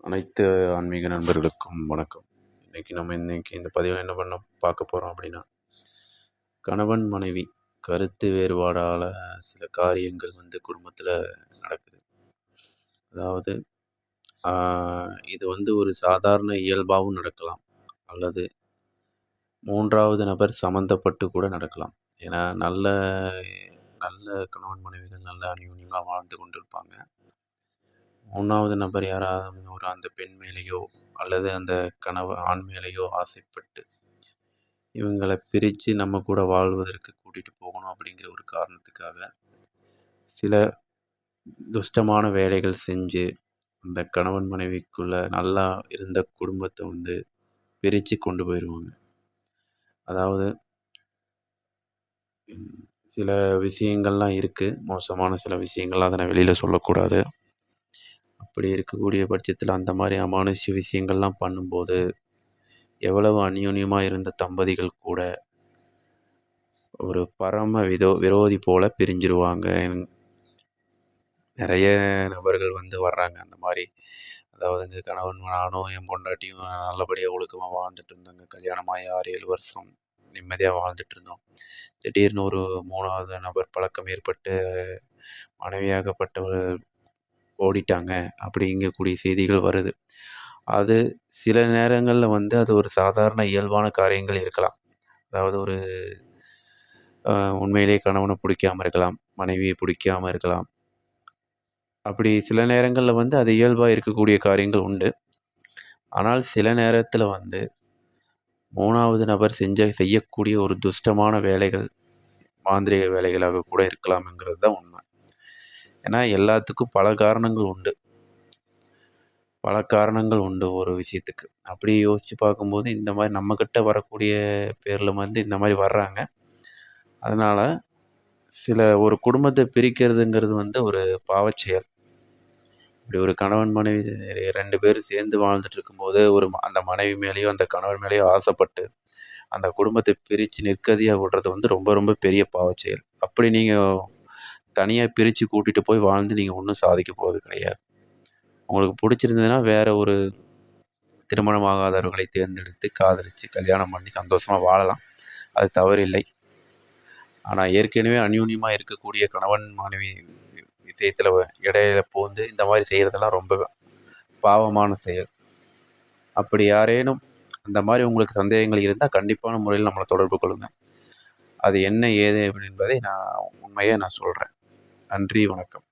அனைத்து ஆன்மீக நண்பர்களுக்கும் வணக்கம். இன்னைக்கு இந்த பதிவில் என்ன பார்க்க போகிறோம் அப்படின்னா, கணவன் மனைவி கருத்து வேறுபாடால் சில காரியங்கள் குடும்பத்தில் நடக்குது. அதாவது இது ஒரு சாதாரண இயல்பாகவும் நடக்கலாம், அல்லது மூன்றாவது நபர் சம்மந்தப்பட்டு கூட நடக்கலாம். ஏன்னா நல்ல நல்ல கணவன் மனைவிகள் நல்ல அந்யோன்யமாக வாழ்ந்து கொண்டிருப்பாங்க. 3வது நபர் யாராவது அந்த பெண் மேலேயோ அல்லது அந்த ஆண் மேலேயோ ஆசைப்பட்டு இவங்கள பிரித்து நம்ம கூட வாழ்வதற்கு கூட்டிகிட்டு போகணும் அப்படிங்கிற ஒரு காரணத்துக்காக சில துஷ்டமான வேலைகள் செஞ்சு அந்த கணவன் மனைவிக்குள்ள நல்லா இருந்த குடும்பத்தை பிரித்து கொண்டு போயிடுவாங்க. அதாவது சில விஷயங்கள்லாம் இருக்குது, மோசமான சில விஷயங்கள்லாம் அதை நான் வெளியில் சொல்லக்கூடாது. அப்படி இருக்கக்கூடிய பட்சத்தில் அந்த மாதிரி அமானுஷ்ய விஷயங்கள்லாம் பண்ணும்போது எவ்வளவு அந்யோன்யமாக இருந்த தம்பதிகள் கூட ஒரு பரம விரோதி போல பிரிஞ்சிருவாங்க. நிறைய நபர்கள் வர்றாங்க அந்த மாதிரி. அதாவது கணவன் நானும் என் பொண்டாட்டியும் நல்லபடியாக ஒழுக்கமாக வாழ்ந்துட்டு இருந்தோங்க. கல்யாணமாகி 6-7 வருஷம் நிம்மதியாக வாழ்ந்துட்டு இருந்தோம். திடீர்னு ஒரு 3வது நபர் பழக்கம் ஏற்பட்டு மனைவியாகப்பட்டவர் ஓடிட்டாங்க அப்படிங்கக்கூடிய செய்திகள் வருது. அது சில நேரங்களில் அது ஒரு சாதாரண இயல்பான காரியங்கள் இருக்கலாம். அதாவது ஒரு உண்மையிலேயே கணவனை பிடிக்காமல் இருக்கலாம், மனைவியை பிடிக்காமல் இருக்கலாம். அப்படி சில நேரங்களில் அது இயல்பாக இருக்கக்கூடிய காரியங்கள் உண்டு. ஆனால் சில நேரத்தில் 3வது நபர் செய்யக்கூடிய ஒரு துஷ்டமான வேலைகள் மாந்திரீக வேலைகளாக கூட இருக்கலாம்ங்கிறது தான் உண்மை. ஏன்னா எல்லாத்துக்கும் பல காரணங்கள் உண்டு ஒரு விஷயத்துக்கு. அப்படி யோசித்து பார்க்கும்போது இந்த மாதிரி நம்மக்கிட்ட வரக்கூடிய பேரில் இந்த மாதிரி வர்றாங்க. அதனால் ஒரு குடும்பத்தை பிரிக்கிறதுங்கிறது ஒரு பாவச்செயல். இப்படி ஒரு கணவன் மனைவி 2 பேரும் சேர்ந்து வாழ்ந்துட்டு இருக்கும்போது அந்த மனைவி மேலேயோ அந்த கணவன் மேலேயோ ஆசைப்பட்டு அந்த குடும்பத்தை பிரித்து நிற்கதியாக விடுறது ரொம்ப ரொம்ப பெரிய பாவச்செயல். அப்படி நீங்கள் தனியாக பிரித்து கூட்டிகிட்டு போய் வாழ்ந்து நீங்கள் ஒன்றும் சாதிக்க போகிறது கிடையாது. உங்களுக்கு பிடிச்சிருந்ததுன்னா வேறு ஒரு திருமணமாகாதவர்களை தேர்ந்தெடுத்து காதலித்து கல்யாணம் பண்ணி சந்தோஷமாக வாழலாம், அது தவறில்லை. ஆனால் ஏற்கனவே அந்யோன்யமாக இருக்கக்கூடிய கணவன் மனைவி விஷயத்தில் இடையில புகுந்து இந்த மாதிரி செய்கிறதெல்லாம் ரொம்ப பாவமான செயல். அப்படி யாரேனும் அந்த மாதிரி உங்களுக்கு சந்தேகங்கள் இருந்தால் கண்டிப்பான முறையில் நம்மளை தொடர்பு கொள்ளுங்கள். அது என்ன ஏது என்பதை நான் உண்மையாக சொல்கிறேன். நன்றி, வணக்கம்.